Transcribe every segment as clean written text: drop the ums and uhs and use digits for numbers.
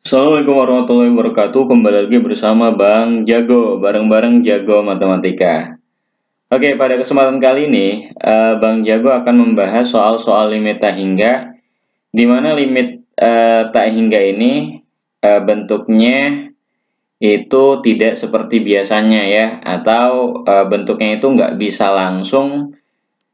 Assalamualaikum warahmatullahi wabarakatuh. Kembali lagi bersama Bang Jago, bareng-bareng Jago Matematika. Oke, pada kesempatan kali ini, Bang Jago akan membahas soal-soal limit tak hingga, di mana limit tak hingga ini bentuknya itu tidak seperti biasanya ya, atau bentuknya itu nggak bisa langsung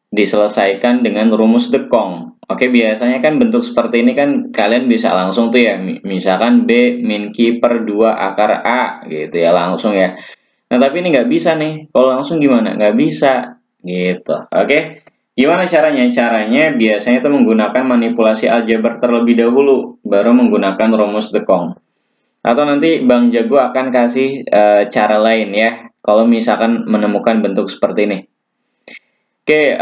diselesaikan dengan rumus dekong. Oke, biasanya kan bentuk seperti ini kan kalian bisa langsung tuh ya, misalkan B min Q per 2 akar A gitu ya, langsung ya. Nah, tapi ini nggak bisa nih, kalau langsung gimana? Nggak bisa, gitu. Oke, gimana caranya? Caranya biasanya itu menggunakan manipulasi aljabar terlebih dahulu, baru menggunakan rumus dekong. Atau nanti Bang Jago akan kasih cara lain ya, kalau misalkan menemukan bentuk seperti ini. Oke,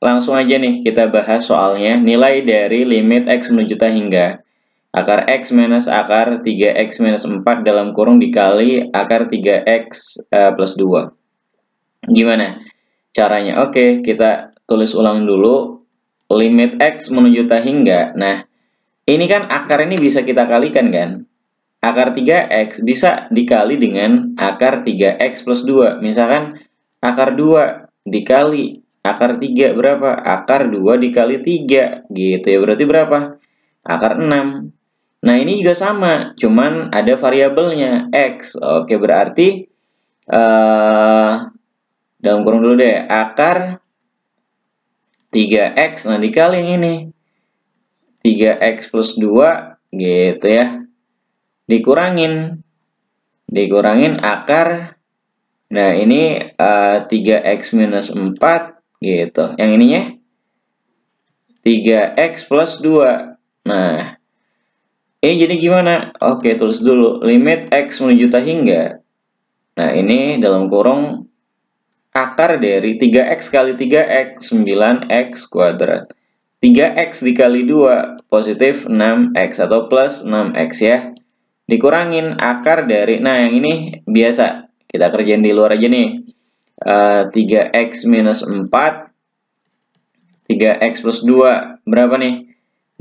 langsung aja nih kita bahas soalnya. Nilai dari limit X menuju tak hingga akar X minus akar 3X minus 4 dalam kurung dikali akar 3X plus 2. Gimana caranya? Oke, kita tulis ulang dulu. Limit X menuju tak hingga. Nah, ini kan akar ini bisa kita kalikan kan? Akar 3X bisa dikali dengan akar 3X plus 2. Misalkan akar 2 dikali akar 3 berapa? Akar 2 dikali 3 gitu ya. Berarti berapa? Akar 6. Nah, ini juga sama, cuman ada variabelnya X. Oke, berarti dalam kurung dulu deh, akar 3X, nah dikali yang ini 3X plus 2 gitu ya, dikurangin akar, nah ini 3X minus 4 gitu, yang ininya 3X plus 2. Nah, ini jadi gimana? Oke, tulis dulu limit X menuju tak hingga. Nah, ini dalam kurung akar dari 3X kali 3X 9X kuadrat. 3X dikali 2 positif 6X atau plus 6X ya. Dikurangin akar dari, nah yang ini biasa, kita kerjain di luar aja nih. 3X minus 4, 3X plus 2, berapa nih?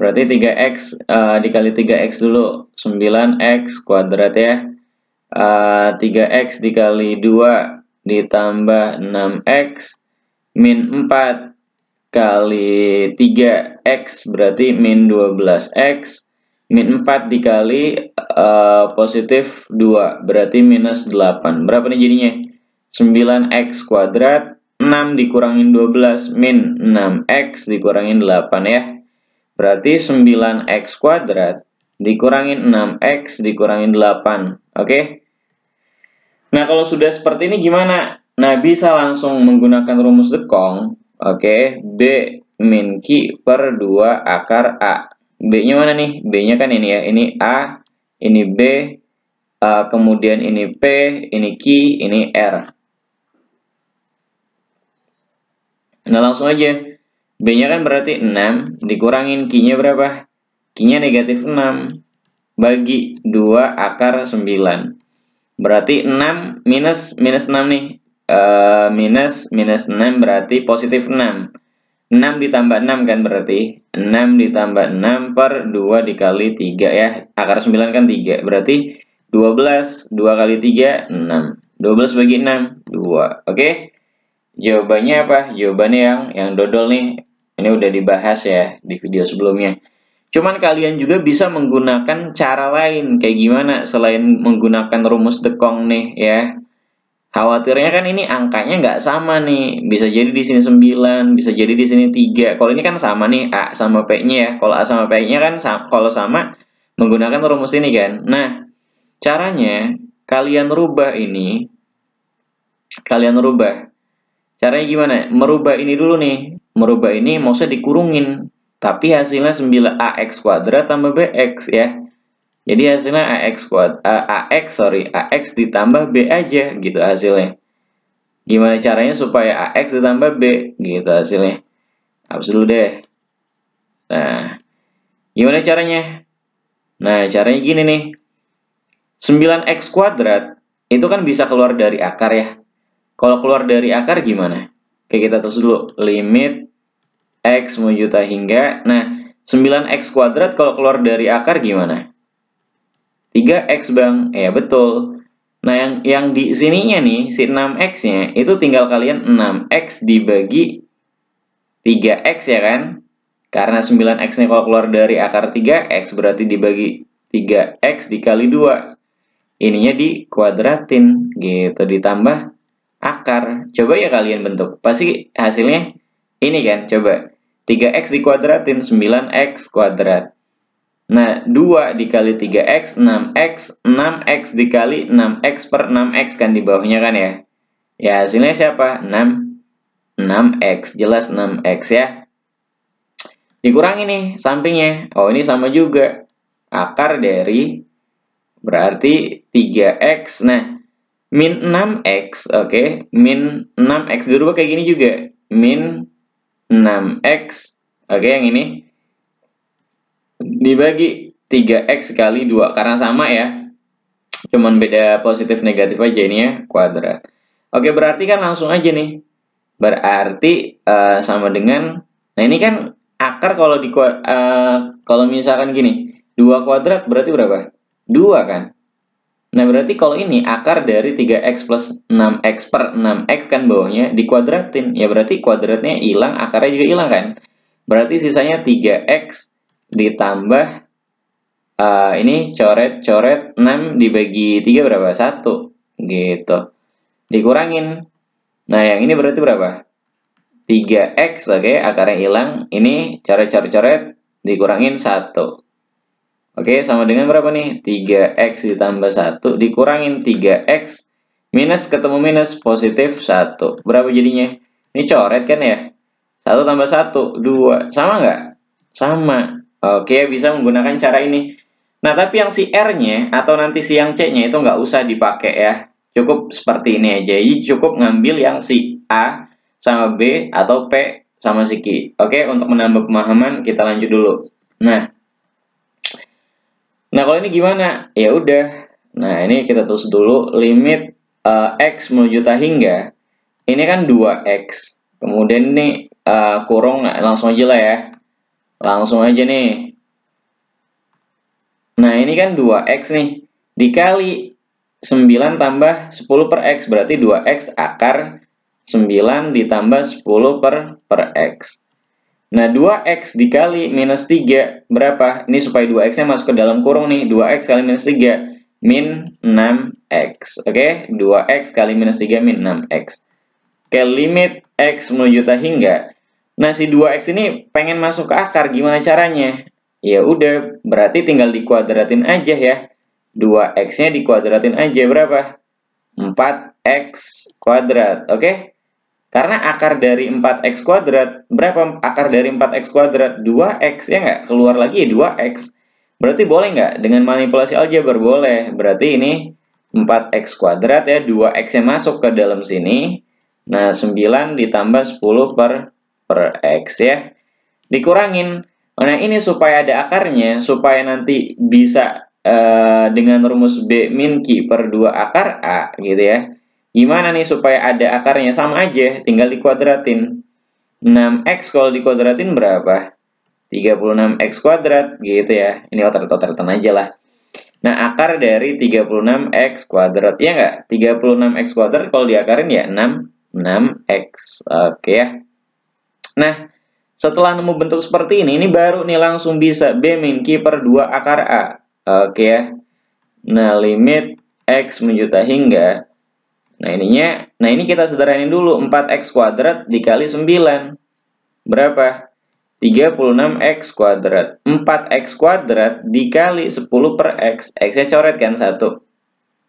Berarti 3X dikali 3X dulu, 9X kuadrat ya. 3X dikali 2 ditambah 6X min 4 kali 3X berarti min 12X min 4 dikali positif 2 berarti minus 8. Berapa nih jadinya? 9X kuadrat 6 dikurangin 12 min 6X dikurangin 8 ya. Berarti 9X kuadrat dikurangin 6X dikurangin 8. Oke? Nah, kalau sudah seperti ini gimana? Nah, bisa langsung menggunakan rumus dekong. Oke, B min Q per 2 akar A. B-nya mana nih? B-nya kan ini ya. Ini A, ini B, kemudian ini P, ini Q, ini R. Nah, langsung aja. B-nya kan berarti 6, dikurangin Q-nya berapa? Q-nya negatif 6, bagi 2 akar 9. Berarti 6 minus 6 nih. Minus 6 berarti positif 6. 6 ditambah 6 kan berarti 6 ditambah 6 per 2 dikali 3 ya. Akar 9 kan 3. Berarti 12. 2 kali 3, 6. 12 bagi 6, 2. Oke. Jawabannya apa? Jawabannya yang dodol nih. Ini udah dibahas ya di video sebelumnya. Cuman kalian juga bisa menggunakan cara lain. Kayak gimana selain menggunakan rumus dekong nih ya. Khawatirnya kan ini angkanya nggak sama nih. Bisa jadi di sini 9, bisa jadi di sini 3. Kalau ini kan sama nih, A sama P-nya ya. Kalau A sama P-nya kan kalau sama menggunakan rumus ini kan. Nah, caranya kalian rubah ini. Caranya gimana? Merubah ini dulu nih. Merubah ini maksudnya dikurungin. Tapi hasilnya 9AX kuadrat tambah BX ya. Jadi hasilnya AX ditambah B aja gitu hasilnya. Gimana caranya supaya AX ditambah B gitu hasilnya? Hapus dulu deh. Nah, gimana caranya? Nah, caranya gini nih. 9X kuadrat itu kan bisa keluar dari akar ya. Kalau keluar dari akar gimana? Oke, kita terus dulu. Limit X menuju tak hingga. Nah, 9X kuadrat kalau keluar dari akar gimana? 3x Bang. Ya betul. Nah, yang di sininya nih, si 6x-nya, itu tinggal kalian 6x dibagi 3x ya kan? Karena 9x-nya kalau keluar dari akar 3x, berarti dibagi 3x dikali 2. Ininya dikuadratin, gitu. Ditambah akar. Coba ya kalian bentuk. Pasti hasilnya ini kan, coba. 3x dikuadratin, 9x kuadrat. Nah, 2 dikali 3x, 6x, 6x dikali 6x per 6x kan di bawahnya kan ya. Ya, hasilnya siapa? 6x, jelas 6x ya. Dikurangi nih sampingnya. Oh, ini sama juga. Akar dari berarti 3x. Nah, min 6x, oke. Min 6x dirubah kayak gini juga. Min 6x, oke, yang ini dibagi 3x kali 2 karena sama ya, cuman beda positif negatif aja ini ya, kuadrat. Oke, berarti kan langsung aja nih, berarti sama dengan, nah ini kan akar kalau kalau misalkan gini 2 kuadrat berarti berapa? 2 kan. Nah berarti kalau ini akar dari 3x plus 6x per 6x kan bawahnya dikuadratin, ya berarti kuadratnya hilang, akarnya juga hilang kan. Berarti sisanya 3x ditambah ini coret-coret 6 dibagi 3 berapa? 1 gitu. Dikurangin. Nah, yang ini berarti berapa? 3x, oke, akarnya hilang. Ini coret-coret-coret dikurangin 1. Oke, sama dengan berapa nih? 3x ditambah 1 dikurangin 3x minus ketemu minus positif 1. Berapa jadinya? Ini coret kan ya? 1 tambah 1, 2. Sama nggak? Sama. Oke, bisa menggunakan cara ini. Nah, tapi yang si R-nya atau nanti si yang C-nya itu nggak usah dipakai ya. Cukup seperti ini aja. Jadi cukup ngambil yang si A sama B atau P sama si Q. Oke, untuk menambah pemahaman kita lanjut dulu. Nah, kalau ini gimana? Ya udah. Nah, ini kita tulis dulu limit X menuju hingga. Ini kan 2X. Kemudian ini kurung, langsung aja lah ya. Langsung aja nih. Nah, ini kan 2x nih. Dikali 9 tambah 10 per x. Berarti 2x akar 9 ditambah 10 per x. Nah, 2x dikali minus 3. Berapa? Ini supaya 2x-nya masuk ke dalam kurung nih. 2x kali minus 3. Min 6x. Oke? 2x kali minus 3 min 6x. Oke, limit x menuju hingga. Nah, si 2x ini pengen masuk ke akar. Gimana caranya? Ya udah, berarti tinggal dikuadratin aja ya. 2x-nya dikuadratin aja berapa? 4x kuadrat, oke? Karena akar dari 4x kuadrat, berapa akar dari 4x kuadrat? 2x, ya nggak? Keluar lagi ya 2x. Berarti boleh nggak? Dengan manipulasi aljabar boleh. Berarti ini 4x kuadrat ya, 2x-nya masuk ke dalam sini. Nah, 9 ditambah 10 per x ya. Dikurangin. Nah, ini supaya ada akarnya, supaya nanti bisa dengan rumus B min Q per 2 akar A gitu ya. Gimana nih supaya ada akarnya? Sama aja, tinggal dikuadratin. 6x kalau dikuadratin berapa? 36x kuadrat gitu ya. Ini otret-otretan aja lah. Nah, akar dari 36x kuadrat. Ya nggak? 36x kuadrat kalau diakarin ya 6x. Oke ya. Nah, setelah nemu bentuk seperti ini baru nih langsung bisa B min Q per 2 akar A. Oke ya. Nah, limit X menuju hingga. Nah, ini kita sederhanain dulu. 4X kuadrat dikali 9. Berapa? 36X kuadrat. 4X kuadrat dikali 10 per X. X-nya coret kan 1.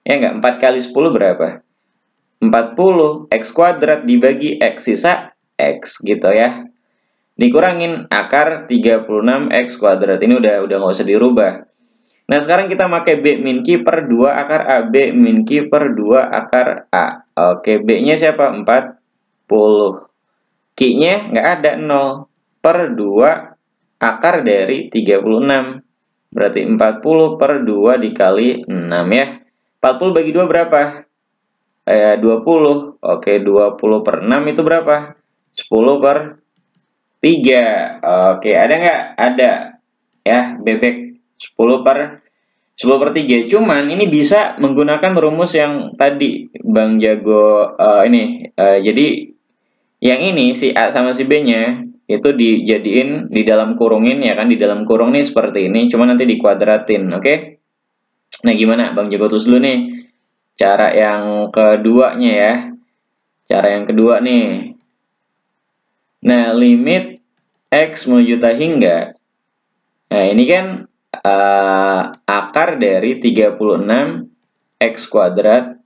Ya nggak? 4 kali 10 berapa? 40. X kuadrat dibagi X. Sisa X gitu ya. Dikurangin akar 36x kuadrat. Ini udah nggak usah dirubah. Nah, sekarang kita pakai B min Q per 2 akar A. B min Q per 2 akar A. Oke, B-nya siapa? 40. Q-nya nggak ada, 0. Per 2 akar dari 36. Berarti 40 per 2 dikali 6 ya. 40 bagi 2 berapa? 20. Oke, 20 per 6 itu berapa? 10 per 3. Oke, ada nggak? Ada. Ya, bebek 10 per 10/3. Cuman ini bisa menggunakan rumus yang tadi Bang Jago jadi yang ini si A sama si B-nya itu dijadiin di dalam kurungin ya kan, di dalam kurung nih seperti ini, cuma nanti dikuadratin, oke? Nah, gimana Bang Jago tulis dulu nih cara yang keduanya ya. Cara yang kedua nih. Nah, limit X menuju hingga. Nah, ini kan akar dari 36 X kuadrat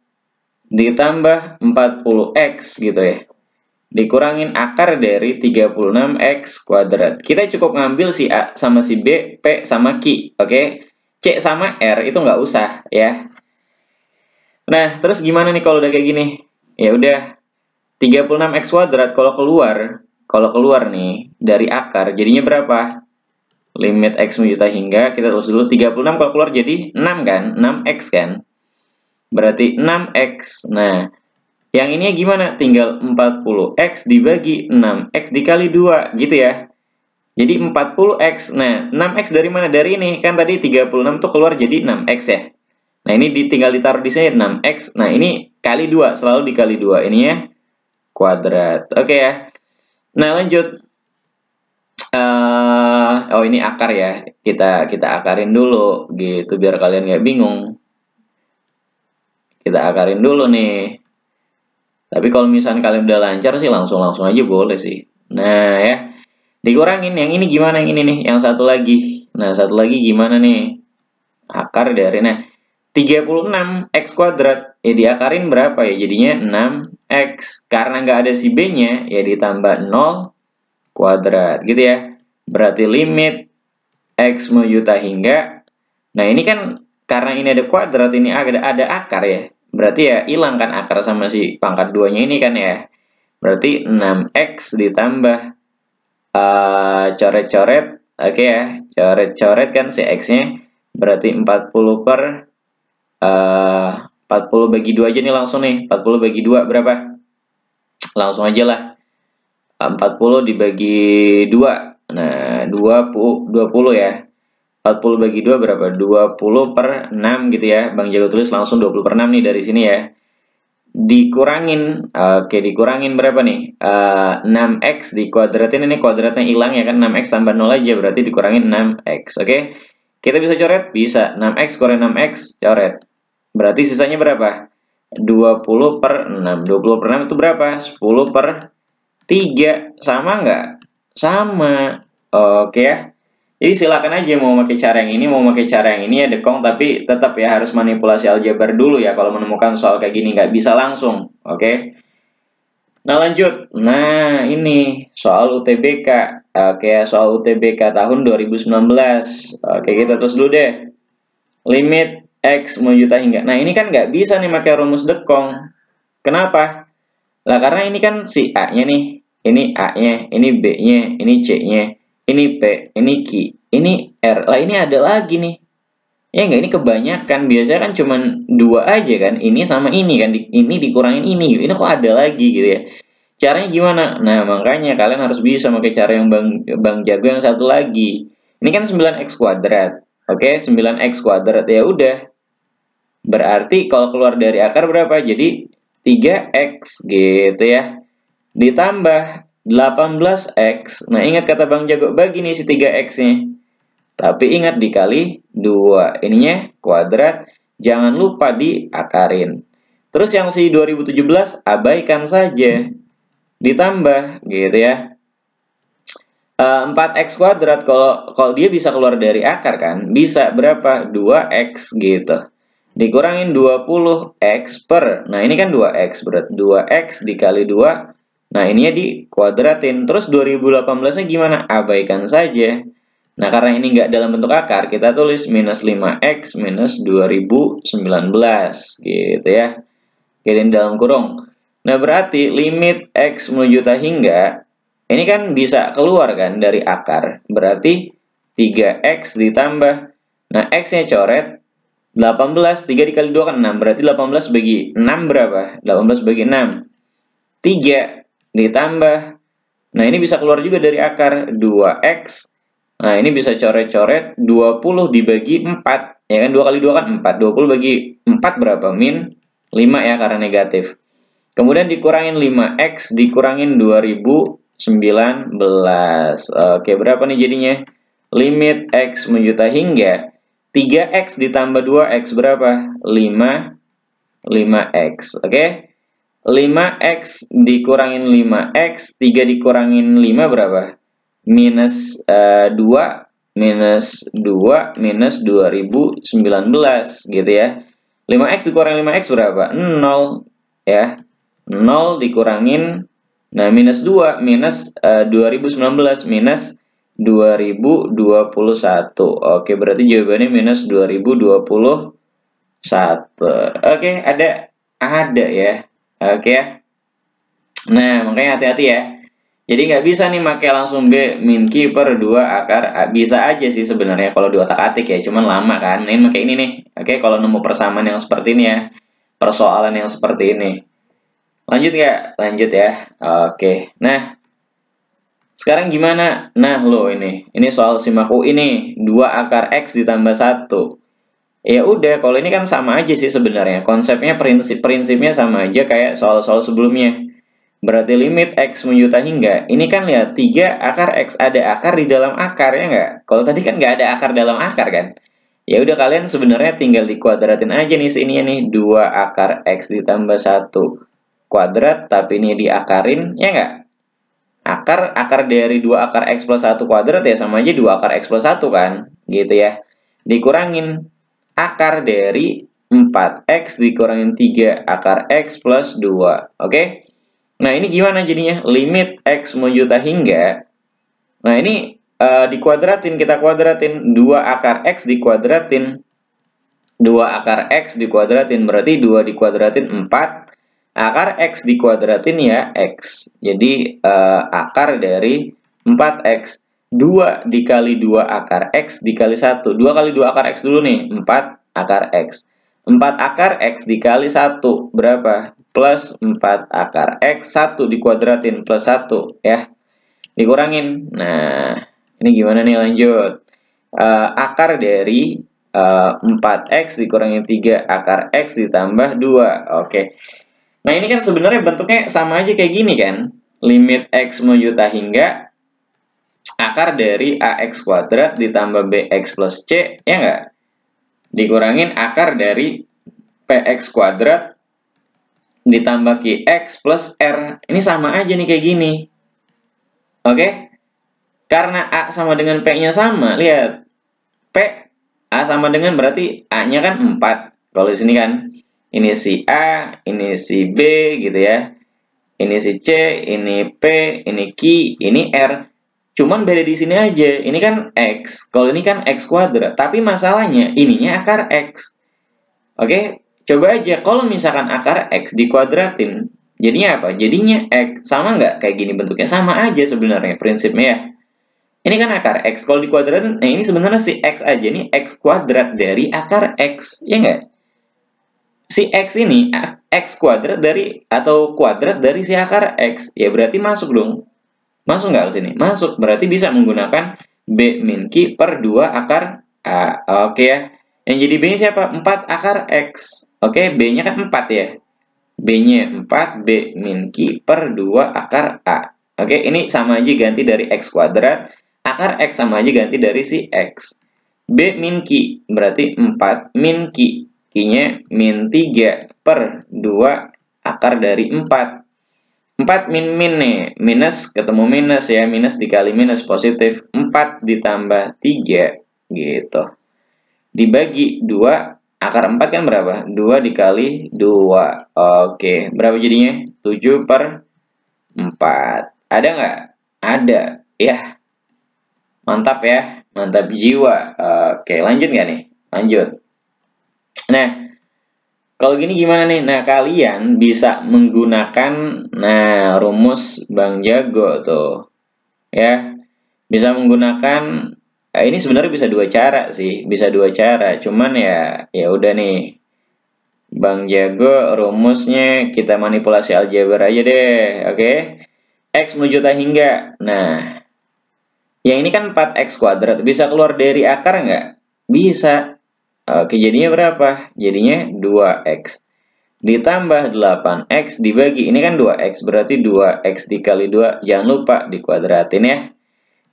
ditambah 40X gitu ya. Dikurangin akar dari 36X kuadrat. Kita cukup ngambil si A sama si B, P sama Q, oke? C sama R itu nggak usah ya. Nah, terus gimana nih kalau udah kayak gini? Ya udah, 36X kuadrat kalau keluar nih dari akar jadinya berapa? Limit X menuju hingga, kita tulis dulu 36 kalau keluar jadi 6 kan? 6X kan? Berarti 6X. Nah, yang ini gimana? Tinggal 40X dibagi 6X dikali 2 gitu ya. Jadi 40X. Nah, 6X dari mana? Dari ini. Kan tadi 36 tuh keluar jadi 6X ya. Nah, ini tinggal ditaruh di sini 6X. Nah, ini kali 2. Selalu dikali 2. Ini ya kuadrat. Oke ya. Nah, lanjut. Oh, ini akar ya. Kita akarin dulu gitu biar kalian nggak bingung. Kita akarin dulu nih. Tapi kalau misalnya kalian udah lancar sih langsung aja boleh sih. Nah ya, dikurangin yang ini gimana yang ini nih, yang satu lagi. Nah, satu lagi gimana nih? Akar dari 36 X kuadrat ya diakarin berapa ya? Jadinya 6X. Karena nggak ada si B-nya ya ditambah 0 kuadrat gitu ya. Berarti limit X menuju hingga. Nah, ini kan karena ini ada kuadrat, ini ada akar ya. Berarti ya hilang kan akar sama si pangkat 2-nya ini kan ya. Berarti 6X ditambah coret-coret. Oke ya, coret-coret kan si X-nya. Berarti 40 bagi 2 aja nih langsung nih. 40 bagi 2 berapa? Langsung aja lah. 40 dibagi 2. Nah, 20 ya. 40 bagi 2 berapa? 20/6 gitu ya. Bang Jago tulis langsung 20/6 nih dari sini ya. Dikurangin, dikurangin berapa nih? 6X dikuadratin, ini kuadratnya hilang ya kan, 6X tambah 0 aja, berarti dikurangin 6X, oke? Kita bisa coret? Bisa. 6X kurang 6X, coret. Berarti sisanya berapa? 20/6. 20/6 itu berapa? 10/3. Sama nggak? Sama. Oke ya. Jadi silakan aja mau pakai cara yang ini, mau pakai cara yang ini ya dekong, tapi tetap ya harus manipulasi aljabar dulu ya kalau menemukan soal kayak gini, nggak bisa langsung, oke? Nah lanjut, nah ini soal UTBK, oke soal UTBK tahun 2019, oke kita terus dulu deh, limit X menuju hingga, nah ini kan nggak bisa nih pakai rumus dekong, kenapa? Lah karena ini kan si A-nya nih, ini A-nya, ini B-nya, ini C-nya, ini P, ini Q, ini R. Lah ini ada lagi nih. Ya enggak, ini kebanyakan. Biasanya kan cuma 2 aja kan. Ini sama ini kan. Ini dikurangin ini. Ini kok ada lagi gitu ya. Caranya gimana? Nah, makanya kalian harus bisa pakai cara yang Bang Jago yang satu lagi. Ini kan 9X kuadrat. Oke, 9X kuadrat. Ya udah. Berarti kalau keluar dari akar berapa? Jadi 3X gitu ya. Ditambah 18X. Nah, ingat kata Bang Jago, bagi nih si 3X-nya. Tapi ingat dikali 2. Ininya kuadrat. Jangan lupa diakarin. Terus yang si 2017 abaikan saja. Ditambah gitu ya. 4X kuadrat kalau dia bisa keluar dari akar kan. Bisa berapa? 2X gitu. Dikurangin 20X per. Nah, ini kan 2X. Berarti 2X dikali 2. Nah, ininya dikuadratin. Terus 2018-nya gimana? Abaikan saja. Nah, karena ini nggak dalam bentuk akar, kita tulis minus 5X minus 2019. Gitu ya. Kirim dalam kurung. Nah, berarti limit X menuju hingga, ini kan bisa keluar kan dari akar. Berarti 3X ditambah. Nah, X-nya coret. 18, 3 dikali 2 kan 6. Berarti 18 bagi 6 berapa? 18 bagi 6. 3 ditambah. Nah, ini bisa keluar juga dari akar 2X. Nah, ini bisa coret-coret 20 dibagi 4. Ya kan 2 kali 2 kan 4. 20 bagi 4 berapa? Min 5 ya karena negatif. Kemudian dikurangin 5x dikurangin 2019. Oke, berapa nih jadinya? Limit x menjuta hingga 3x ditambah 2x berapa? 5x. Oke. 5x dikurangin 5x, 3 dikurangin 5 berapa? Minus 2, minus 2, minus 2019 gitu ya. 5x dikurangin 5x berapa? 0 ya. 0 dikurangin, nah minus 2, minus 2019, minus 2021. Oke, berarti jawabannya minus 2021. Oke, ada ya. Oke ya. Nah, makanya hati-hati ya. Jadi nggak bisa nih pakai langsung B min Q per 2 akar A. Bisa aja sih sebenarnya kalau di otak-atik ya, cuman lama kan. Ini pakai ini nih. Oke, kalau nemu persamaan yang seperti ini ya. Persoalan yang seperti ini. Lanjut nggak? Lanjut ya. Oke. Nah, sekarang gimana? Nah, lo ini. Ini soal simak UI ini. 2 akar X ditambah 1. Ya udah, kalau ini kan sama aja sih sebenarnya. Konsepnya prinsipnya sama aja kayak soal-soal sebelumnya. Berarti limit X menjuta hingga. Ini kan lihat 3 akar X ada akar di dalam akar ya nggak? Kalau tadi kan nggak ada akar dalam akar kan? Ya udah kalian sebenarnya tinggal dikuadratin aja nih sini nih 2 akar X ditambah 1 kuadrat, tapi ini diakarin ya nggak? Akar dari 2 akar X plus 1 kuadrat ya sama aja 2 akar X plus 1 kan? Gitu ya. Dikurangin akar dari 4x dikurangin 3 akar X plus 2. Oke? Nah, ini gimana jadinya? Limit X menjuta hingga. Nah, ini dikuadratin, kita kuadratin. 2 akar X dikuadratin. 2 akar X dikuadratin. Berarti 2 dikuadratin 4. Akar X dikuadratin ya X. Jadi, akar dari 4x. 2 dikali 2 akar X dikali 1. 2 kali 2 akar X dulu nih. 4 akar X. 4 akar X dikali 1. Berapa? Plus 4 akar X. 1 dikuadratin plus 1. Ya. Dikurangin. Nah, ini gimana nih lanjut? Akar dari 4x dikurangin 3 akar X ditambah 2. Oke. Nah, ini kan sebenarnya bentuknya sama aja kayak gini kan. Limit X menjuta hingga akar dari AX kuadrat ditambah BX plus C, ya nggak? Dikurangin akar dari PX kuadrat ditambah QX plus R. Ini sama aja nih kayak gini. Oke? Karena A sama dengan P-nya sama, lihat. P, A sama dengan berarti A-nya kan 4. Kalau di sini kan. Ini si A, ini si B gitu ya. Ini si C, ini P, ini Q, ini R. Cuman beda di sini aja. Ini kan X. Kalau ini kan X kuadrat. Tapi masalahnya ininya akar X. Oke, coba aja. Kalau misalkan akar X dikuadratin. Jadinya apa? Jadinya X. Sama nggak? Kayak gini bentuknya. Sama aja sebenarnya prinsipnya ya. Ini kan akar X. Kalau dikuadratin, nah ini sebenarnya si X aja. Ini X kuadrat dari akar X. Ya nggak? Si X ini X kuadrat dari atau kuadrat dari si akar X. Ya berarti masuk dong. Masuk nggak ke sini? Masuk. Berarti bisa menggunakan B min Q per 2 akar A. Oke ya. Yang jadi B-nya siapa? 4 akar X. Oke, B-nya kan 4 ya. B-nya 4, B min Q per 2 akar A. Oke, ini sama aja ganti dari X kuadrat. Akar X sama aja ganti dari si X. B min Q berarti 4 min Q. Q-nya min 3 per 2 akar dari 4. 4 min nih, minus ketemu minus ya, minus dikali minus positif, 4 ditambah 3 gitu. Dibagi 2, akar 4 kan berapa? 2 dikali 2. Oke, berapa jadinya? 7 per 4. Ada nggak? Ada. Ya, mantap ya, mantap jiwa. Oke, lanjut nggak nih? Lanjut. Nah, kalau gini gimana nih? Nah, kalian bisa menggunakan rumus Bang Jago tuh. Ya, bisa menggunakan ini sebenarnya bisa dua cara sih, bisa dua cara. Cuman ya udah nih. Bang Jago rumusnya kita manipulasi aljabar aja deh, oke? X menjuta hingga. Nah, yang ini kan 4x kuadrat, bisa keluar dari akar nggak? Bisa. Oke, jadinya berapa? Jadinya 2x. Ditambah 8x dibagi, ini kan 2x, berarti 2x dikali 2, jangan lupa dikuadratin ya.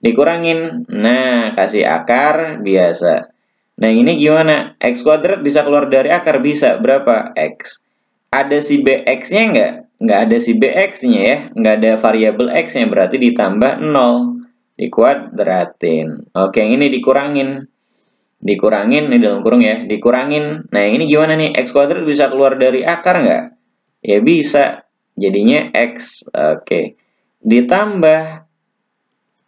Dikurangin, nah kasih akar biasa. Nah ini gimana? X kuadrat bisa keluar dari akar, bisa. Berapa? X. Ada si bx-nya nggak? Nggak ada si bx-nya ya. Nggak ada variabel x-nya, berarti ditambah 0. Dikuadratin. Oke, yang ini dikurangin. Dikurangin, ini dalam kurung ya. Dikurangin. Nah ini gimana nih? X kuadrat bisa keluar dari akar nggak? Ya bisa. Jadinya x. Oke. Ditambah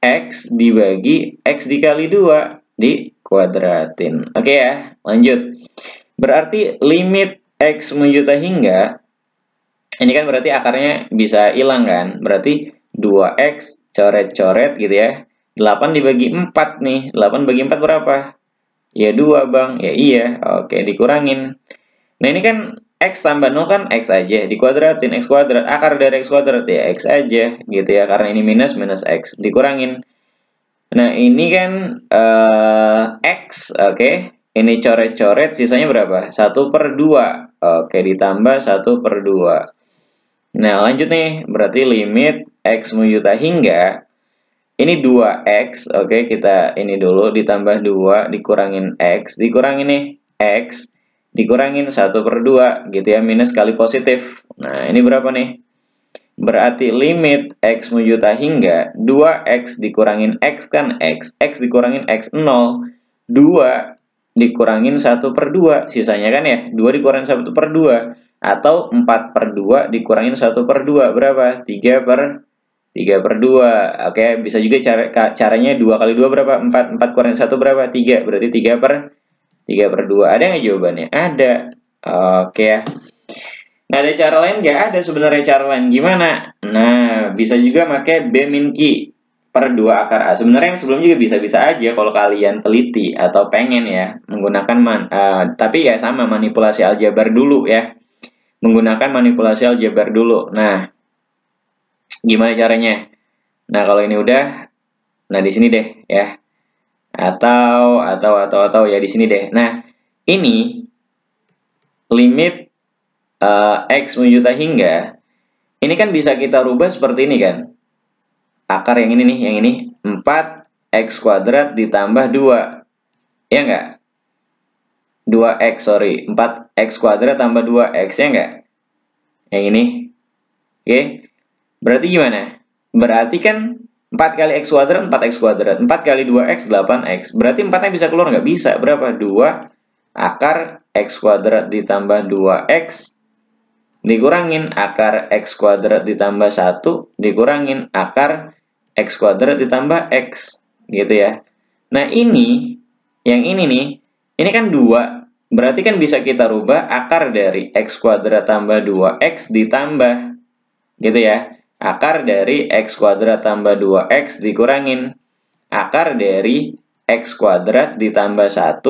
x dibagi x dikali 2 dikuadratin. Oke ya, lanjut. Berarti limit x menjuta hingga, ini kan berarti akarnya bisa hilang kan? Berarti 2x coret-coret gitu ya. 8 dibagi 4 nih. 8 bagi 4 berapa? Ya 2 bang. Ya iya. Oke, dikurangin. Nah ini kan x tambah 0 kan x aja. Dikuadratin x kuadrat. Akar dari x kuadrat ya x aja gitu ya. Karena ini minus x. Dikurangin. Nah, ini kan X, oke. Ini coret-coret, sisanya berapa? 1/2. Oke, ditambah 1/2. Nah, lanjut nih. Berarti limit X menjuta hingga, ini 2X, oke. Kita ini dulu, ditambah 2, dikurangin X. Dikurangin nih, X. Dikurangin 1/2, gitu ya. Minus kali positif. Nah, ini berapa nih? Berarti limit x menjuta hingga 2x dikurangin x kan x dikurangin x 0, 2 dikurangin 1/2, sisanya kan ya, 2 dikurangin 1/2, atau 4/2 dikurangin 1/2, berapa? 3/2, oke, bisa juga caranya 2 kali 2 berapa? 4, 4 kurangin 1 berapa? 3, berarti 3/2, ada nggak jawabannya? Ada, oke ya. Nah, ada cara lain nggak? Ada sebenarnya cara lain. Gimana? Nah, bisa juga pakai B min Q per 2 akar A. Sebenarnya yang sebelum juga bisa-bisa aja kalau kalian teliti atau pengen ya menggunakan tapi ya sama manipulasi aljabar dulu ya. Menggunakan manipulasi aljabar dulu. Nah, gimana caranya? Nah, kalau ini udah, nah di sini deh ya. Atau ya di sini deh. Nah, ini limit X menjuta hingga, ini kan bisa kita rubah seperti ini kan. Akar yang ini nih, yang ini 4x kuadrat ditambah 2. Ya enggak? 2x, sorry. 4x kuadrat tambah 2x, ya enggak? Yang ini. Oke. Berarti gimana? Berarti kan 4 kali x kuadrat, 4x kuadrat. 4 kali 2x, 8x. Berarti 4-nya bisa keluar nggak? Bisa. Berapa? 2 akar x kuadrat ditambah 2x dikurangin akar x kuadrat ditambah 1 dikurangin akar x kuadrat ditambah x gitu ya. Nah ini yang ini nih, ini kan 2, berarti kan bisa kita rubah akar dari x kuadrat tambah 2x ditambah gitu ya, akar dari x kuadrat tambah 2x dikurangin akar dari x kuadrat ditambah 1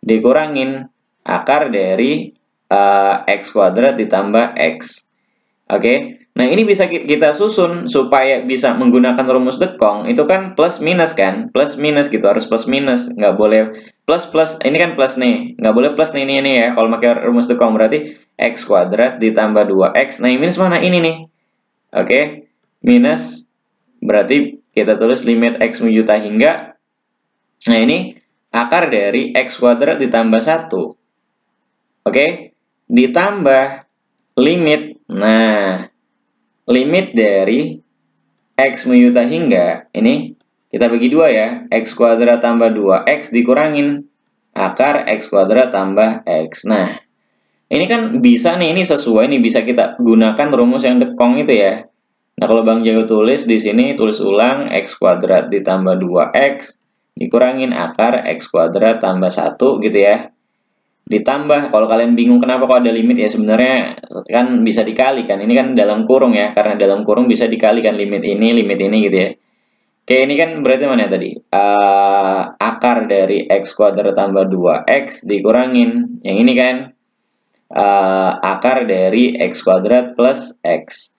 dikurangin akar dari x kuadrat ditambah x. Oke, nah ini bisa kita susun supaya bisa menggunakan rumus dekong. Itu kan plus minus kan, plus minus gitu, harus plus minus, nggak boleh plus plus. Ini kan plus nih, nggak boleh plus nih ini ya. Kalau pakai rumus dekong berarti x kuadrat ditambah 2x. Nah, ini minus mana? Ini nih. Oke, minus berarti kita tulis limit x menjuta hingga. Nah, ini akar dari x kuadrat ditambah 1. Oke, ditambah limit. Nah, limit dari x menjuta hingga, ini kita bagi 2 ya. X kuadrat tambah 2x dikurangin akar x kuadrat tambah x. Nah, ini kan bisa nih, ini sesuai nih, bisa kita gunakan rumus yang dekong itu ya. Nah, kalau Bang Jago tulis di sini, tulis ulang x kuadrat ditambah 2x dikurangin akar x kuadrat tambah 1 gitu ya. Ditambah, kalau kalian bingung kenapa kok ada limit ya, sebenarnya kan bisa dikalikan. Ini kan dalam kurung ya, karena dalam kurung bisa dikalikan limit ini gitu ya. Oke, ini kan berarti mana tadi? Akar dari x kuadrat tambah 2x dikurangin. Yang ini kan akar dari x kuadrat plus x.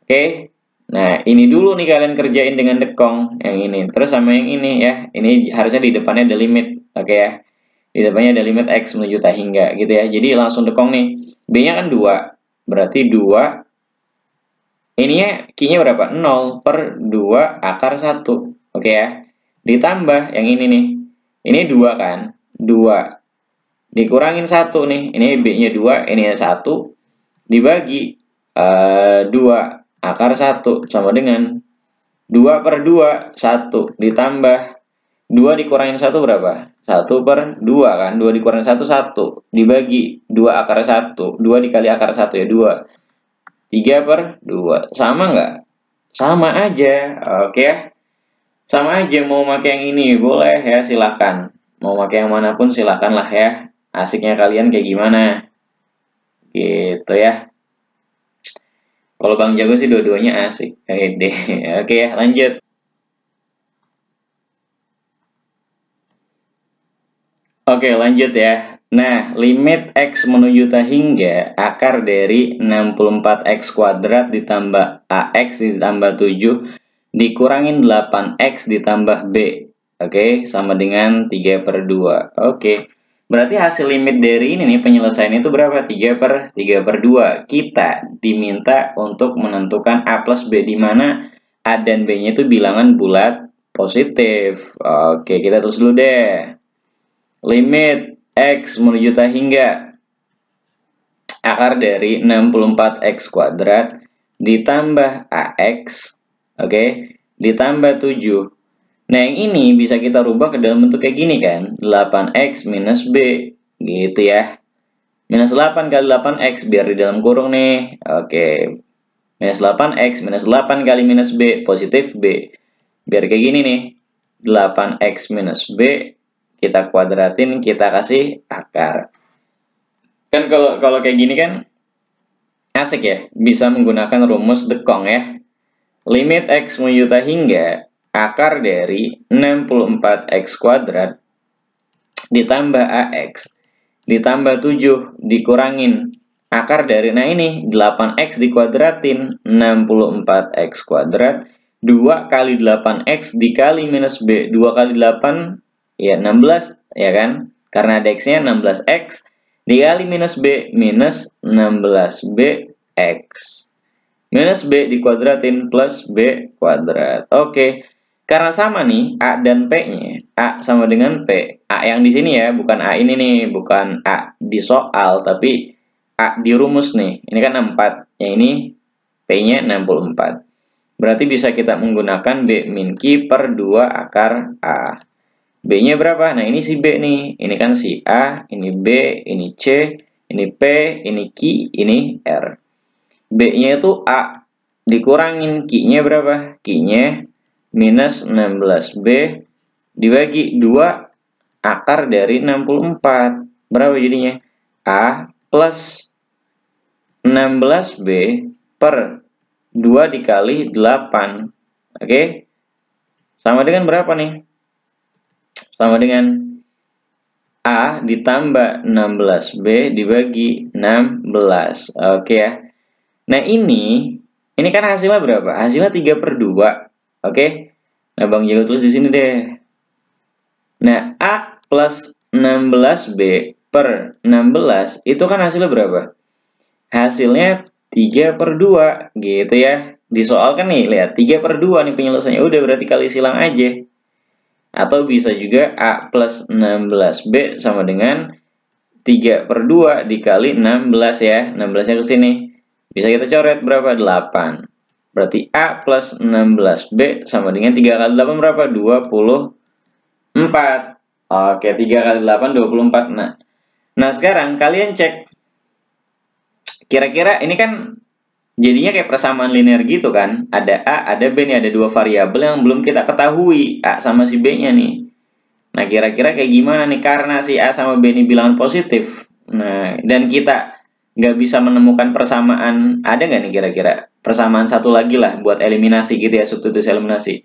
Oke, nah ini dulu nih kalian kerjain dengan dekong yang ini. Terus sama yang ini ya, ini harusnya di depannya ada limit. Oke ya. di depannya ada limit X menuju tak hingga gitu ya. Jadi langsung dekong nih. B-nya kan 2. Berarti 2 ininya Q-nya berapa? 0 per 2 akar 1. Oke ya. Ditambah yang ini nih. Ini 2 kan? 2. Dikurangin 1 nih. Ini B-nya 2, ini 1. Dibagi 2 akar 1 sama dengan 2 per 2, 1. Ditambah 2 dikurangin 1 berapa? 1 per 2 kan? 2 dikurangin 1, 1. Dibagi 2 akar 1. 2 dikali akar 1 ya 2. 3 per 2. Sama nggak? Sama aja. Oke ya. Sama aja. Mau pakai yang ini boleh ya, silahkan. Mau pakai yang manapun silahkan lah ya. Asiknya kalian kayak gimana? Gitu ya. Kalau Bang Jago sih dua-duanya asik. Oke ya, lanjut. Oke, lanjut ya. Nah, limit X menuju tak hingga akar dari 64X kuadrat ditambah AX ditambah 7 dikurangin 8X ditambah B. Oke, sama dengan 3 per 2. Oke, berarti hasil limit dari ini nih, penyelesaian itu berapa? 3 per 2. Kita diminta untuk menentukan A plus B, di mana A dan B-nya itu bilangan bulat positif. Oke, kita tulis dulu deh. Limit X menuju tak hingga akar dari 64X kuadrat ditambah AX, oke, ditambah 7. Nah, yang ini bisa kita rubah ke dalam bentuk kayak gini kan, 8X minus B, gitu ya. Minus 8 kali 8X, biar di dalam kurung nih, oke. Minus 8X minus 8 kali minus B, positif B. Biar kayak gini nih, 8X minus B, kita kuadratin, kita kasih akar. Kan kalau kayak gini kan asik ya, bisa menggunakan rumus dekong ya. Limit X menuju tak hingga akar dari 64X kuadrat ditambah AX ditambah 7 dikurangin akar dari, nah ini 8X dikuadratin 64X kuadrat 2 kali 8X dikali minus B. 2 kali 8 ya 16 ya kan, karena ada X nya 16X dikali minus B, minus 16BX minus B dikuadratin plus B kuadrat. Oke, karena sama nih A dan P nya, A sama dengan P. A yang di sini ya, bukan A ini nih, bukan A di soal, tapi A di rumus nih. Ini kan 4, yang ini P nya 64. Berarti bisa kita menggunakan B min Q per 2 akar A. B-nya berapa? Nah, ini si B nih. Ini kan si A, ini B, ini C, ini P, ini Q, ini R. B-nya itu A. Dikurangin Q-nya berapa? Q-nya minus 16B dibagi 2 akar dari 64. Berapa jadinya? A plus 16B per 2 dikali 8. Oke? Sama dengan berapa nih? Sama dengan A ditambah 16B dibagi 16. Oke ya. Nah, ini kan hasilnya berapa? Hasilnya 3 per 2. Oke. Nah, Bang Jago tulis di sini deh. Nah, A plus 16B per 16 itu kan hasilnya berapa? Hasilnya 3 per 2 gitu ya. Di soal kan nih, lihat 3 per 2 nih penyelesaiannya. Udah, berarti kali silang aja. Atau bisa juga A plus 16B sama dengan 3 per 2 dikali 16 ya. 16-nya ke sini. Bisa kita coret berapa? 8. Berarti A plus 16B sama dengan 3 kali 8 berapa? 24. Oke, 3 kali 8, 24. Nah, sekarang kalian cek. Kira-kira ini kan jadinya kayak persamaan linear gitu kan. Ada A, ada B nih, ada 2 variabel yang belum kita ketahui. A sama si B-nya nih. Nah, kira-kira kayak gimana nih? Karena si A sama B ini bilangan positif. Nah, dan kita nggak bisa menemukan persamaan. Ada nggak nih kira-kira persamaan satu lagi lah buat eliminasi gitu ya, substitusi eliminasi.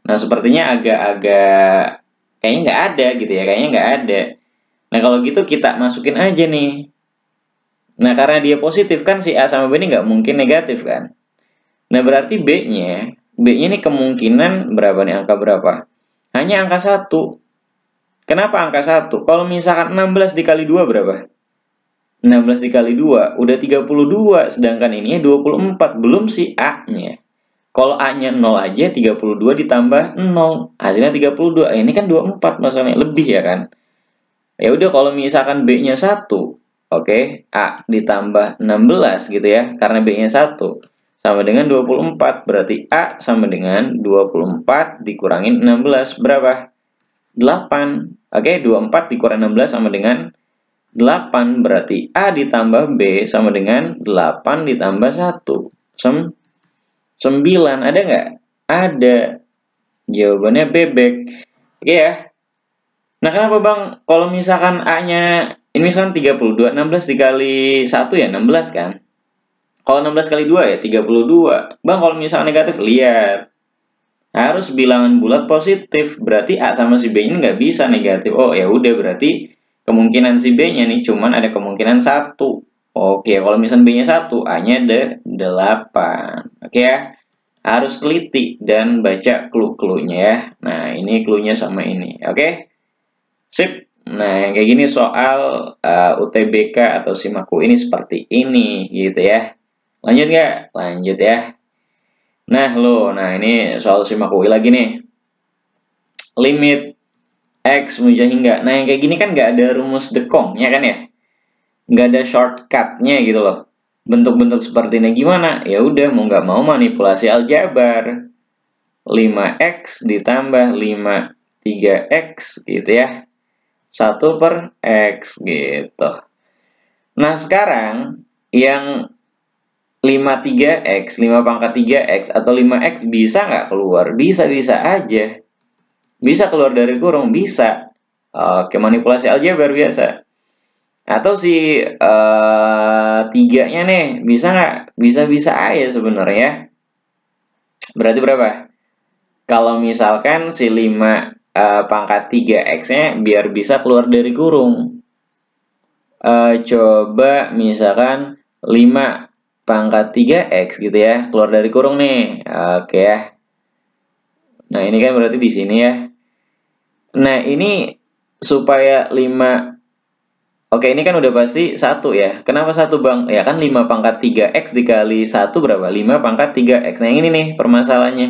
Nah, sepertinya agak-agak kayaknya nggak ada gitu ya. Kayaknya nggak ada. Nah, kalau gitu kita masukin aja nih. Nah, karena dia positif kan si A sama B ini nggak mungkin negatif kan. Nah, berarti B-nya ini kemungkinan berapa nih, angka berapa? Hanya angka 1. Kenapa angka 1? Kalau misalkan 16 dikali 2 berapa? 16 dikali 2 udah 32, sedangkan ininya 24, belum si A-nya. Kalau A-nya 0 aja, 32 ditambah 0, hasilnya 32. Ini kan 24 masalahnya, lebih ya kan? Ya udah, kalau misalkan B-nya 1, oke, A ditambah 16 gitu ya, karena B-nya 1 sama dengan 24, berarti A sama dengan 24 dikurangin 16 berapa? 8. Oke, 24 dikurang 16 sama dengan 8, berarti A ditambah B sama dengan 8 ditambah 1. 9, ada nggak? Ada. Jawabannya bebek. Oke ya. Nah, kenapa Bang? Kalau misalkan A-nya, ini misalkan 32, 16 dikali 1 ya 16 kan? Kalau 16 kali 2 ya 32. Bang, kalau misalkan negatif, lihat. Harus bilangan bulat positif. Berarti A sama si B ini nggak bisa negatif. Oh, ya udah, berarti kemungkinan si B-nya nih cuman ada kemungkinan 1. Oke, kalau misalkan B-nya 1, A-nya ada 8. Oke ya. Harus teliti dan baca clue-cluenya ya. Nah, ini cluenya sama ini. Oke? Sip. Nah, yang kayak gini soal UTBK atau SIMAKU ini seperti ini gitu ya. Lanjut nggak? Lanjut ya. Nah ini soal SIMAKU lagi nih. Limit X menuju hingga. Nah, yang kayak gini kan nggak ada rumus dekongnya kan ya? Nggak ada shortcutnya gitu loh. Bentuk-bentuk seperti ini gimana? Ya udah, mau nggak mau manipulasi aljabar. 5x ditambah 3x gitu ya. 1 per x gitu. Nah, sekarang yang 5 pangkat 3x atau 5x bisa nggak keluar? Bisa-bisa aja. Bisa keluar dari kurung? Bisa. Oke, manipulasi aljabar biasa. Atau si 3-nya nih, bisa nggak? Bisa-bisa aja sebenarnya. Berarti berapa? Kalau misalkan si 5 pangkat 3x-nya biar bisa keluar dari kurung. Coba misalkan 5 pangkat 3x gitu ya, keluar dari kurung nih. Oke ya. Nah, ini kan berarti di sini ya. Nah, ini supaya 5. Oke, ini kan udah pasti 1 ya. Kenapa 1 Bang? Ya kan 5 pangkat 3x dikali 1 berapa? 5 pangkat 3x. Nah, yang ini nih permasalahannya.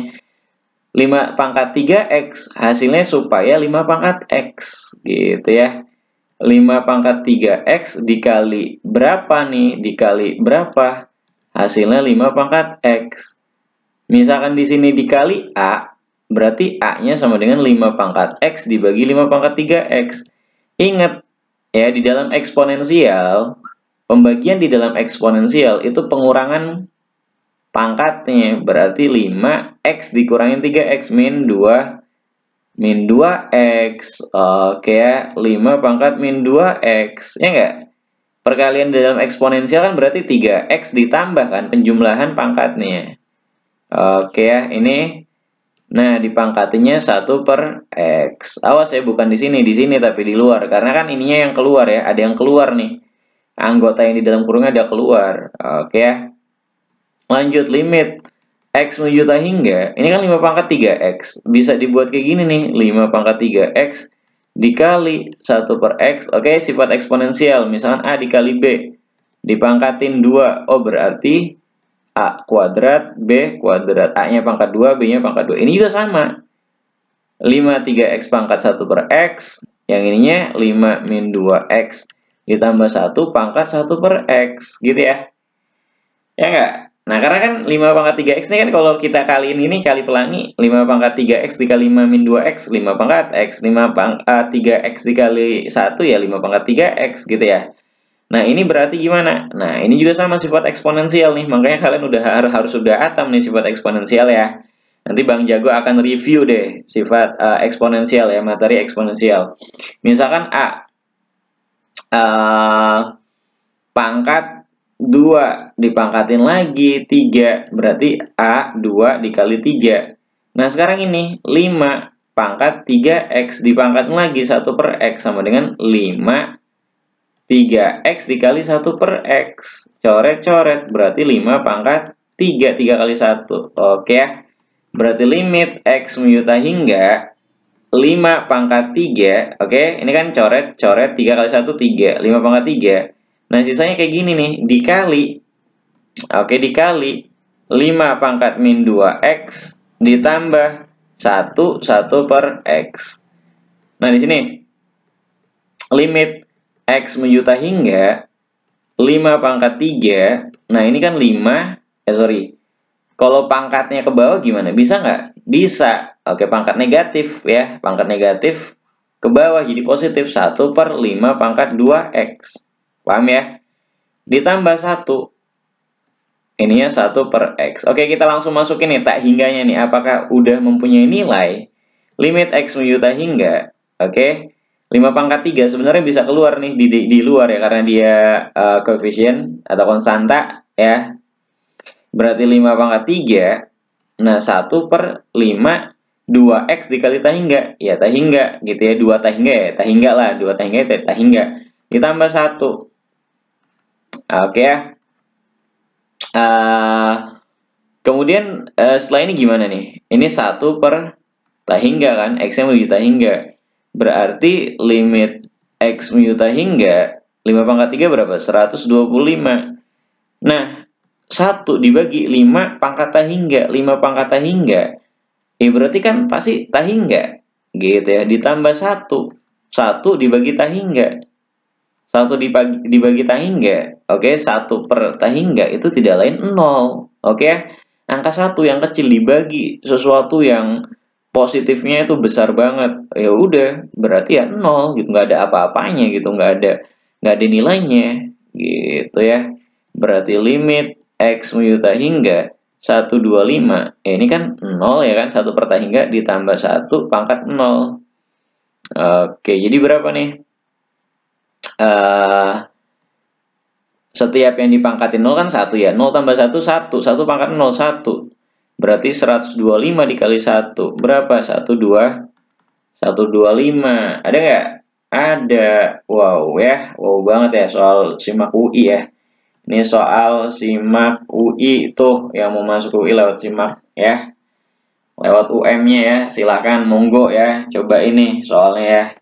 5 pangkat 3x hasilnya supaya 5 pangkat x gitu ya. 5 pangkat 3x dikali berapa nih? Dikali berapa? Hasilnya 5 pangkat x. Misalkan di sini dikali A, berarti A-nya sama dengan 5 pangkat x dibagi 5 pangkat 3x. Ingat ya, di dalam eksponensial, pembagian di dalam eksponensial itu pengurangan pangkatnya, berarti 5x dikurangin 3x min 2x. Oke ya, 5 pangkat min 2x. Ya enggak? Perkalian dalam eksponensial kan berarti 3x ditambah kan penjumlahan pangkatnya. Oke ya, ini nah dipangkatinya 1 per x. Awas ya, bukan di sini tapi di luar. Karena kan ininya yang keluar ya, ada yang keluar nih. Anggota yang di dalam kurungnya ada keluar. Oke ya. Lanjut, limit x menuju hingga, ini kan 5 pangkat 3x. Bisa dibuat kayak gini nih, 5 pangkat 3x dikali 1 per x. Oke, sifat eksponensial. Misalkan A dikali B, dipangkatin 2. Oh, berarti A kuadrat, B kuadrat. A-nya pangkat 2, B-nya pangkat 2. Ini juga sama. 5 3x pangkat 1 per x. Yang ininya 5 min 2x ditambah 1 pangkat 1 per x. Gitu ya. Ya enggak? Nah, karena kan 5 pangkat 3x ini kan kalau kita kaliin ini kali pelangi, 5 pangkat 3x dikali 5 min 2x, 5 pangkat x, 5 pangkat 3x dikali 1 ya 5 pangkat 3x gitu ya. Nah, ini berarti gimana? Nah, ini juga sama sifat eksponensial nih, makanya kalian harus sudah atam nih sifat eksponensial ya. Nanti Bang Jago akan review deh sifat eksponensial ya, materi eksponensial. Misalkan A pangkat 2 dipangkatin lagi 3, berarti A 2 dikali 3. Nah, sekarang ini 5 pangkat 3x dipangkatin lagi 1 per x sama dengan 5 3x dikali 1 per x. Coret-coret, berarti 5 pangkat 3 kali 1. Oke ya. Berarti limit x menuju hingga 5 pangkat 3, oke, ini kan coret 3 kali 1 3, 5 pangkat 3. Nah, sisanya kayak gini nih, dikali, oke, dikali 5 pangkat min 2x ditambah 1 per x. Nah, di sini limit x menjuta hingga 5 pangkat 3. Nah, ini kan 5, kalau pangkatnya ke bawah gimana? Bisa nggak? Bisa. Oke, pangkat negatif ya. Pangkat negatif ke bawah jadi positif. 1 per 5 pangkat 2x. Paham ya? Ditambah 1. Ininya 1 per x. Oke, kita langsung masukin nih tak hingganya nih. Apakah udah mempunyai nilai? Limit x menjuta hingga. Oke. 5 pangkat 3 sebenarnya bisa keluar nih di luar ya. Karena dia koefisien atau konstanta ya. Berarti 5 pangkat 3. Nah, 1 per 5 2x dikali tah hingga. Ya, tah hingga gitu ya. 2 tah hingga ya. Tah hingga lah. 2 tah hingga ya tah hingga. Ditambah 1. Oke ya. Kemudian setelah ini gimana nih? Ini 1 per tah hingga kan. X-nya menuju tah hingga. Berarti limit x menuju tah hingga 5 pangkat 3 berapa? 125. Nah, 1 dibagi 5 pangkat tah hingga. 5 pangkat tah hingga. Berarti kan pasti tah hingga. Gitu ya. Ditambah 1. 1 dibagi tah hingga. 1 dibagi tah hingga. Oke, 1 per tah hingga itu tidak lain 0. Oke. Angka 1 yang kecil dibagi sesuatu yang positifnya itu besar banget. Ya udah, berarti ya 0 gitu. Nggak ada apa-apanya gitu. Nggak ada nilainya. Gitu ya. Berarti limit x menuju tah hingga 125. Ini kan 0 ya kan. 1 per tah hingga ditambah 1 pangkat 0. Oke, jadi berapa nih? Setiap yang dipangkatin 0 kan 1 ya. 0 tambah 1, 1. 1 pangkat 0, 1. Berarti 125 dikali 1. Berapa? 125. Ada nggak? Ada. Wow ya. Wow banget ya soal SIMAK UI ya. Ini soal SIMAK UI tuh yang mau masuk UI lewat SIMAK ya. Lewat UM-nya ya. Silahkan monggo ya. Coba ini soalnya ya.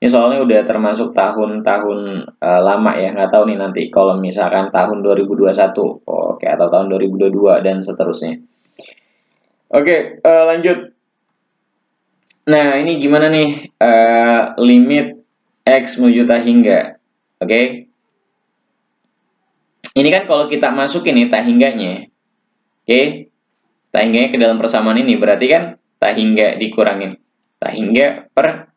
Ini soalnya udah termasuk tahun-tahun lama ya. Nggak tahu nih nanti kalau misalkan tahun 2021. Oke, atau tahun 2022 dan seterusnya. Oke, lanjut. Nah, ini gimana nih limit x menuju tah hingga. Oke. Ini kan kalau kita masukin nih tah hingganya. Oke. Tah hingganya ke dalam persamaan ini berarti kan tah hingga dikurangin tah hingga per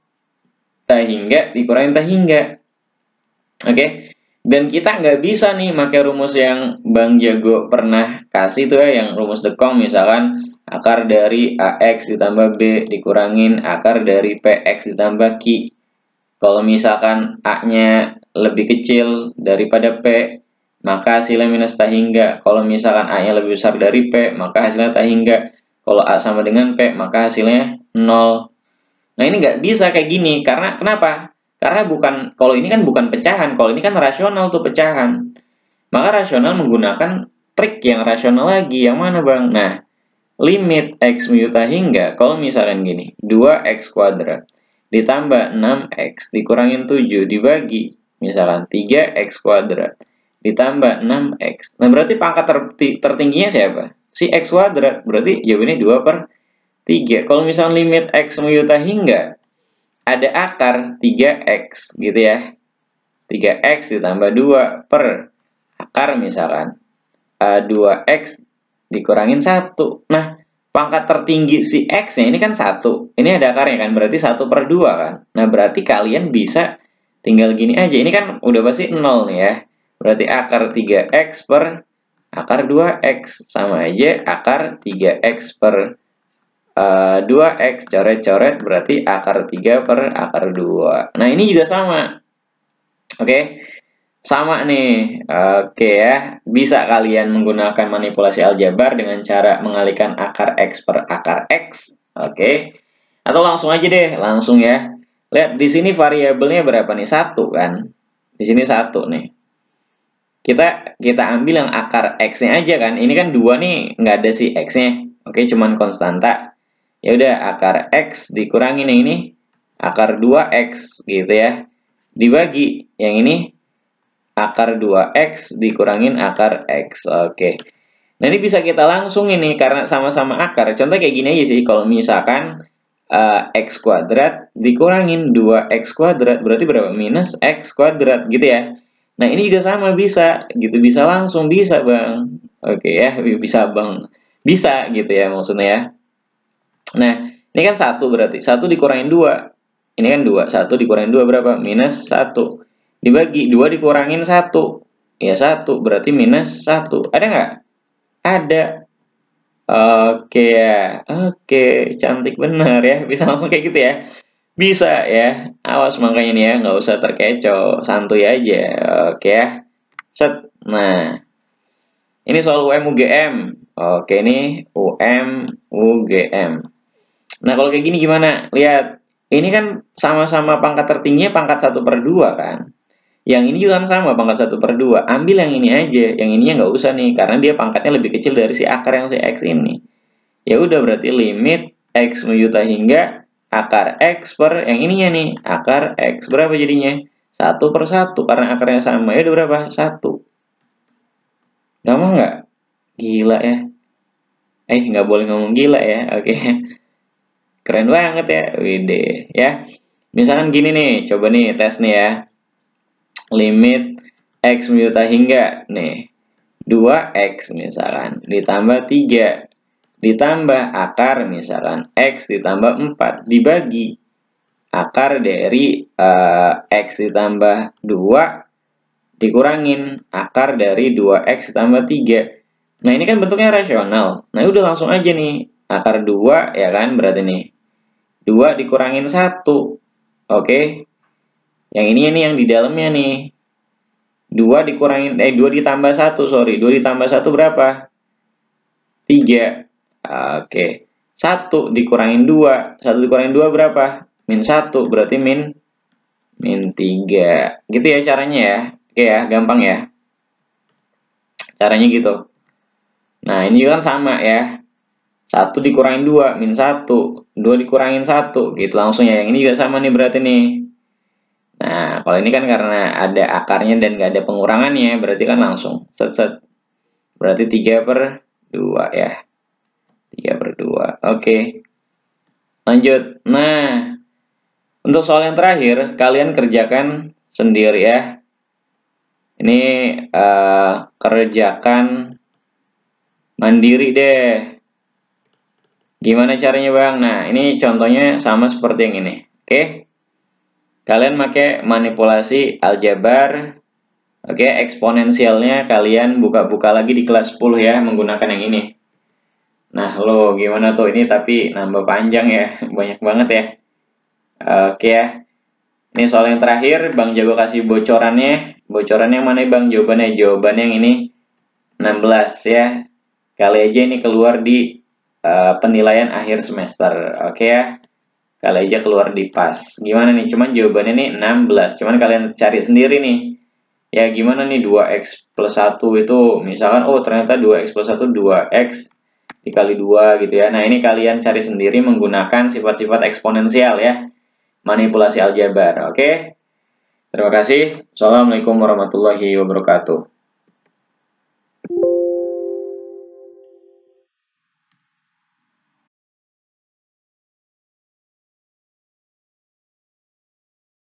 tah hingga dikurangin tah hingga. Oke. Dan kita nggak bisa nih pakai rumus yang Bang Jago pernah kasih tuh ya, yang rumus dekong misalkan akar dari AX ditambah B dikurangin akar dari PX ditambah Q. Kalau misalkan A-nya lebih kecil daripada P, maka hasilnya minus tah hingga. Kalau misalkan A-nya lebih besar dari P, maka hasilnya tah hingga. Kalau A sama dengan P, maka hasilnya 0. Nah, ini nggak bisa kayak gini. Karena kenapa? Karena kalau ini kan bukan pecahan. Kalau ini kan rasional tuh pecahan. Maka rasional menggunakan trik yang rasional lagi. Yang mana, Bang? Nah, limit x menuju tah hingga, kalau misalkan gini, 2x kuadrat ditambah 6x dikurangin 7 dibagi misalkan 3x kuadrat ditambah 6x. Nah, berarti pangkat tertingginya siapa? Si x kuadrat. Berarti jawabannya 2 per 3. Kalau misalkan limit x menuju tah hingga, ada akar 3x gitu ya. 3x ditambah 2 per akar misalkan 2x dikurangin 1. Nah, pangkat tertinggi si x-nya ini kan 1. Ini ada akarnya kan, berarti 1 per 2 kan. Nah, berarti kalian bisa tinggal gini aja. Ini kan udah pasti 0 nih ya. Berarti akar 3x per akar 2x. Sama aja akar 3x per 2x. Coret-coret berarti akar 3 per akar 2. Nah, ini juga sama. Oke. Sama nih. Oke ya. Bisa kalian menggunakan manipulasi aljabar dengan cara mengalihkan akar x per akar x. Oke. Atau langsung aja deh, langsung ya. Lihat di sini variabelnya berapa nih? 1 kan. Di sini 1 nih. Kita ambil yang akar x-nya aja kan. Ini kan 2 nih, nggak ada si x-nya. Oke, cuman konstanta. Ya udah, akar X dikurangin yang ini akar 2X gitu ya. Dibagi yang ini akar 2X dikurangin akar X. Oke. Nah, ini bisa kita langsung ini karena sama-sama akar. Contoh kayak gini aja sih, kalau misalkan X kuadrat dikurangin 2X kuadrat berarti berapa? Minus X kuadrat gitu ya. Nah, ini juga sama bisa gitu, bisa langsung, bisa Bang. Oke ya, bisa Bang. Bisa gitu ya maksudnya ya. Nah, ini kan 1 berarti. 1 dikurangin 2. Ini kan 2. 1 dikurangin 2 berapa? Minus 1. Dibagi 2 dikurangin 1. Ya 1 berarti minus 1. Ada nggak? Ada. Oke ya. Oke, cantik bener ya. Bisa langsung kayak gitu ya. Bisa ya. Awas makanya nih ya, nggak usah terkecoh. Santuy aja. Oke ya. Set. Nah, ini soal UM-UGM. Oke, ini UM-UGM. Nah, kalau kayak gini gimana? Lihat, ini kan sama-sama pangkat tertingginya pangkat 1/2 kan. Yang ini juga kan sama pangkat 1/2. Ambil yang ini aja, yang ininya nggak usah nih, karena dia pangkatnya lebih kecil dari si akar yang si X ini. Ya udah, berarti limit X menuju hingga akar X per yang ininya nih, akar X. Berapa jadinya? 1/1, karena akarnya sama. Ya udah berapa? 1. Gampang nggak? Gila ya. Nggak boleh ngomong gila ya. Oke. Keren banget ya, wede ya. Misalkan gini nih, coba nih tes nih ya. Limit X menuju hingga nih 2X misalkan ditambah 3 ditambah akar misalkan X ditambah 4 dibagi akar dari X ditambah 2 dikurangin akar dari 2X ditambah 3. Nah, ini kan bentuknya rasional. Nah, udah langsung aja nih. Akar 2 ya kan berarti nih. 2 dikurangin 1. Oke. Yang ini nih yang di dalamnya nih. 2 dikurangin 2 ditambah 1, sorry. 2 ditambah 1 berapa? 3. Oke. 1 dikurangin 2. 1 dikurangin 2 berapa? Min 1, berarti min 3. Gitu ya caranya ya. Oke ya, gampang ya. Caranya gitu. Nah, ini juga kan sama ya. 1 dikurangin 2, min 1. 2 dikurangin 1, gitu langsung ya. Yang ini juga sama nih berarti nih. Nah, kalau ini kan karena ada akarnya dan nggak ada pengurangannya, berarti kan langsung. Set. Berarti 3/2 ya. 3/2. Oke. Lanjut. Nah, untuk soal yang terakhir, kalian kerjakan sendiri ya. Ini kerjakan mandiri deh. Gimana caranya Bang? Nah, ini contohnya sama seperti yang ini. Oke. Kalian pakai manipulasi aljabar. Oke, eksponensialnya kalian buka-buka lagi di kelas 10 ya, menggunakan yang ini. Nah, lo gimana tuh ini tapi nambah panjang ya, banyak banget ya. Oke ya. Ini soal yang terakhir, Bang Jago kasih bocorannya. Bocorannya yang mana Bang? Jawabannya yang ini 16 ya. Kali aja ini keluar di penilaian akhir semester. Oke ya. Kali aja keluar di PAS. Gimana nih? Cuman jawabannya nih 16. Cuman kalian cari sendiri nih. Ya gimana nih 2X plus 1 itu. Misalkan, oh ternyata 2X plus 1 2X dikali 2 gitu ya. Nah ini kalian cari sendiri menggunakan sifat-sifat eksponensial ya. Manipulasi aljabar. Oke. Terima kasih. Assalamualaikum warahmatullahi wabarakatuh.